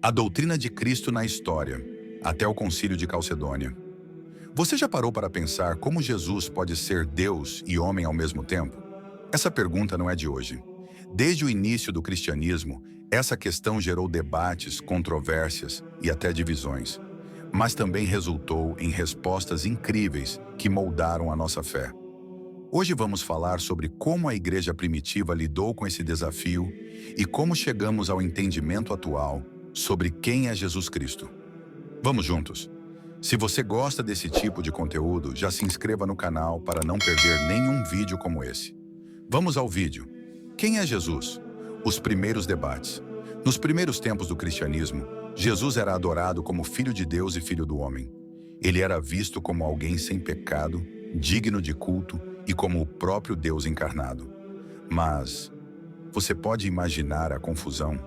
A doutrina de Cristo na história, até o Concílio de Calcedônia. Você já parou para pensar como Jesus pode ser Deus e homem ao mesmo tempo? Essa pergunta não é de hoje. Desde o início do cristianismo, essa questão gerou debates, controvérsias e até divisões, mas também resultou em respostas incríveis que moldaram a nossa fé. Hoje vamos falar sobre como a igreja primitiva lidou com esse desafio e como chegamos ao entendimento atual sobre quem é Jesus Cristo. Vamos juntos! Se você gosta desse tipo de conteúdo, já se inscreva no canal para não perder nenhum vídeo como esse. Vamos ao vídeo. Quem é Jesus? Os primeiros debates. Nos primeiros tempos do cristianismo, Jesus era adorado como Filho de Deus e Filho do homem. Ele era visto como alguém sem pecado, digno de culto e como o próprio Deus encarnado. Mas você pode imaginar a confusão?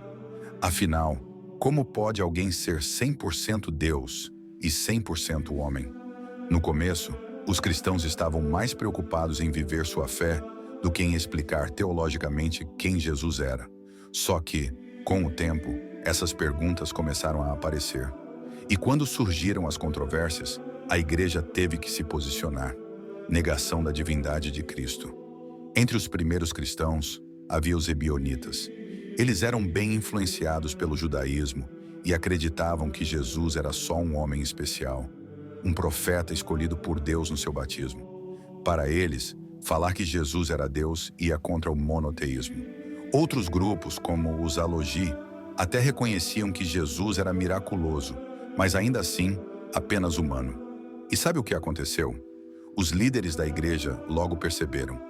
Afinal, como pode alguém ser 100% Deus e 100% homem? No começo, os cristãos estavam mais preocupados em viver sua fé do que em explicar teologicamente quem Jesus era. Só que, com o tempo, essas perguntas começaram a aparecer. E quando surgiram as controvérsias, a igreja teve que se posicionar. Negação da divindade de Cristo. Entre os primeiros cristãos, havia os ebionitas. Eles eram bem influenciados pelo judaísmo e acreditavam que Jesus era só um homem especial, um profeta escolhido por Deus no seu batismo. Para eles, falar que Jesus era Deus ia contra o monoteísmo. Outros grupos, como os alogi, até reconheciam que Jesus era miraculoso, mas ainda assim, apenas humano. E sabe o que aconteceu? Os líderes da igreja logo perceberam: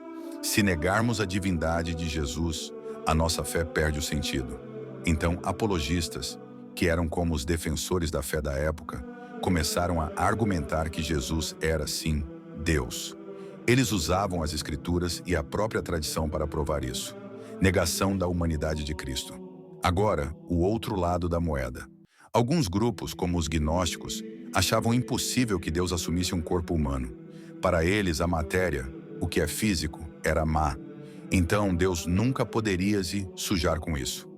se negarmos a divindade de Jesus, a nossa fé perde o sentido. Então, apologistas, que eram como os defensores da fé da época, começaram a argumentar que Jesus era, sim, Deus. Eles usavam as Escrituras e a própria tradição para provar isso. Negação da humanidade de Cristo. Agora, o outro lado da moeda. Alguns grupos, como os gnósticos, achavam impossível que Deus assumisse um corpo humano. Para eles, a matéria, o que é físico, era má. Então, Deus nunca poderia se sujar com isso.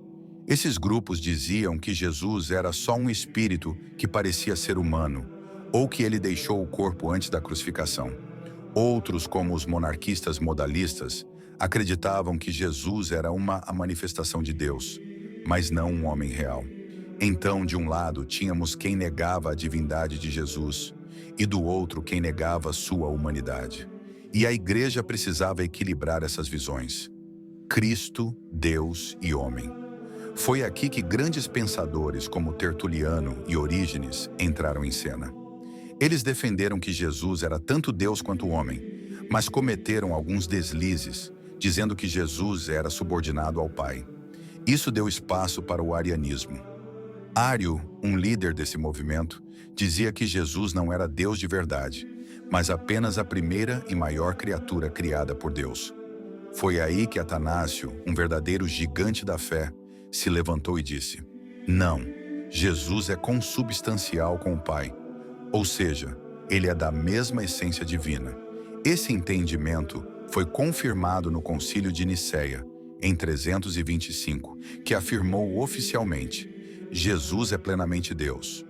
Esses grupos diziam que Jesus era só um espírito que parecia ser humano, ou que ele deixou o corpo antes da crucificação. Outros, como os monarquistas modalistas, acreditavam que Jesus era a manifestação de Deus, mas não um homem real. Então, de um lado, tínhamos quem negava a divindade de Jesus, e do outro quem negava sua humanidade. E a igreja precisava equilibrar essas visões. Cristo, Deus e homem. Foi aqui que grandes pensadores como Tertuliano e Orígenes entraram em cena. Eles defenderam que Jesus era tanto Deus quanto homem, mas cometeram alguns deslizes, dizendo que Jesus era subordinado ao Pai. Isso deu espaço para o arianismo. Ário, um líder desse movimento, dizia que Jesus não era Deus de verdade, mas apenas a primeira e maior criatura criada por Deus. Foi aí que Atanásio, um verdadeiro gigante da fé, se levantou e disse: não, Jesus é consubstancial com o Pai, ou seja, ele é da mesma essência divina. Esse entendimento foi confirmado no Concílio de Nicéia, em 325, que afirmou oficialmente: Jesus é plenamente Deus.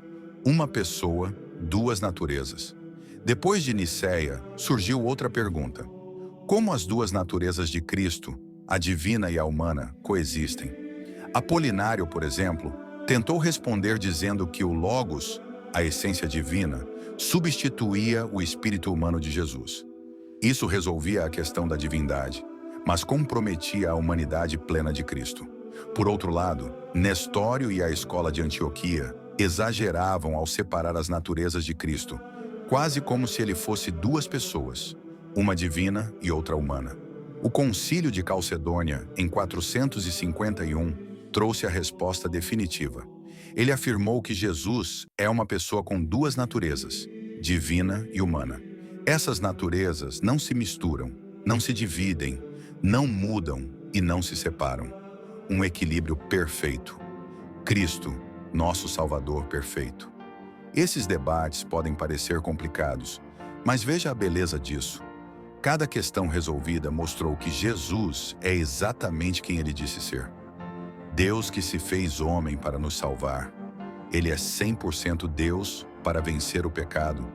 Uma pessoa, duas naturezas. Depois de Nicéia, surgiu outra pergunta: como as duas naturezas de Cristo, a divina e a humana, coexistem? Apolinário, por exemplo, tentou responder dizendo que o Logos, a essência divina, substituía o espírito humano de Jesus. Isso resolvia a questão da divindade, mas comprometia a humanidade plena de Cristo. Por outro lado, Nestório e a escola de Antioquia exageravam ao separar as naturezas de Cristo, quase como se ele fosse duas pessoas, uma divina e outra humana. O Concílio de Calcedônia, em 451, trouxe a resposta definitiva. Ele afirmou que Jesus é uma pessoa com duas naturezas, divina e humana. Essas naturezas não se misturam, não se dividem, não mudam e não se separam. Um equilíbrio perfeito. Cristo, nosso Salvador perfeito. Esses debates podem parecer complicados, mas veja a beleza disso. Cada questão resolvida mostrou que Jesus é exatamente quem ele disse ser. Deus que se fez homem para nos salvar, Ele é 100% Deus para vencer o pecado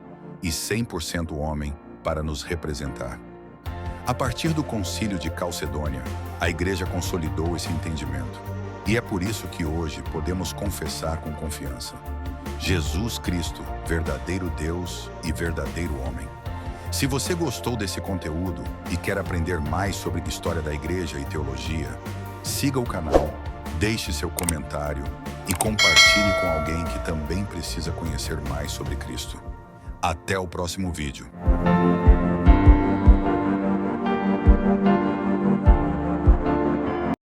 e 100% homem para nos representar. A partir do Concílio de Calcedônia, a Igreja consolidou esse entendimento. E é por isso que hoje podemos confessar com confiança: Jesus Cristo, verdadeiro Deus e verdadeiro homem. Se você gostou desse conteúdo e quer aprender mais sobre história da Igreja e teologia, siga o canal, deixe seu comentário e compartilhe com alguém que também precisa conhecer mais sobre Cristo. Até o próximo vídeo.